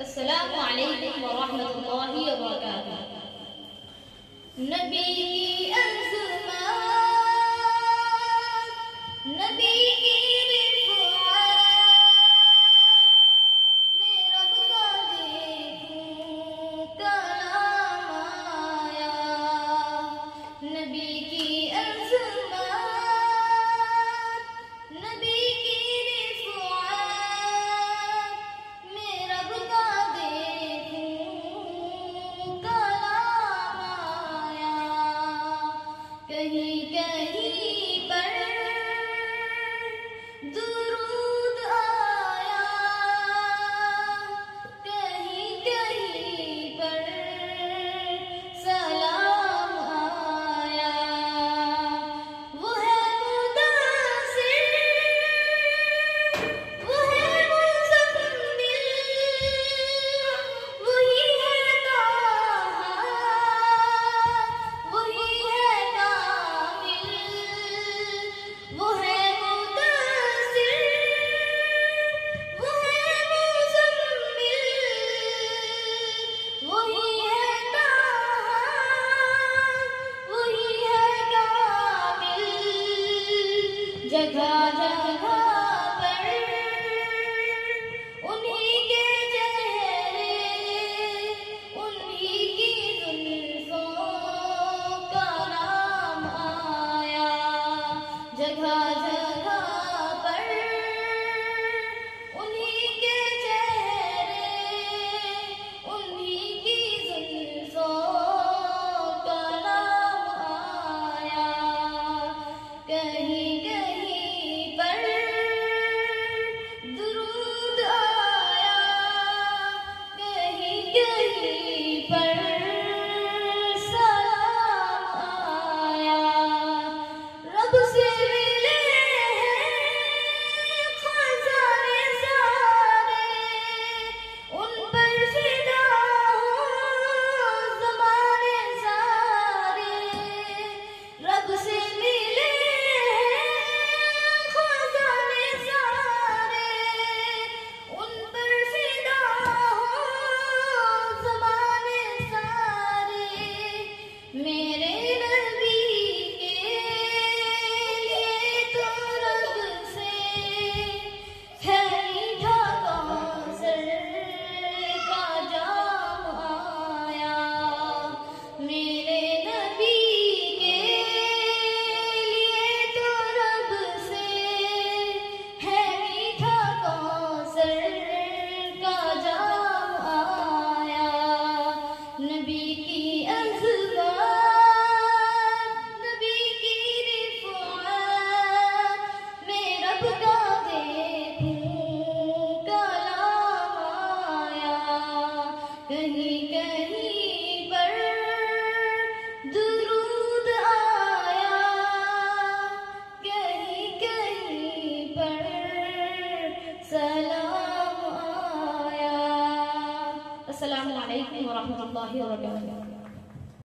अस्सलामु अलैकुम व रहमतुल्लाहि व बरकातुहू। नबी की अज़्ज़मात, नबी की रिफ़ाअत, मैं रब का देखूं कलाम आया। नबी की अज़्ज़मात, नबी की रिफ़ाअत, मैं रब का देखूं कलाम आया। कहीं कहीं पर दुरूद आया, कहीं कहीं पर सलाम आया। वो है मुदासिर, वो है मुज़म्मिल, वही है ताहा, वही है कामिल। वो है मुदासिर, वो है मुज़म्मिल, वही है ताहा, वही है कामिल। जगह जगह पर उन्हीं के चेहरे, उन्हीं की जुल्फों का नाम आया। जगह जगह पर उन्हीं के चेहरे, उन्हीं की जुल्फों का नाम आया। कहीं कहीं पर दुरूद आया, कहीं कहीं पर सलाम आया। रब से मिले हैं खजाने सारे, उन पर फिदा हो ज़माने सारे। रब से मिले हैं खजाने सारे, उन पर फिदा हो ज़माने सारे। मेरे नबी के लिए तो रब से है मीठा कौसर का जाम आया। मेरे नबी के लिए तो रब से है मीठा कौसर का जाम आया। नबी की अज़्ज़मात, नबी की रिफ़ाअत, मैं रब का देखूं कलाम आया। कहीं कहीं पर दुरूद आया, कहीं कहीं पर सलाम आया। अस्सलामु अलैकुम व रहमतुल्लाहि व बरकातुहू।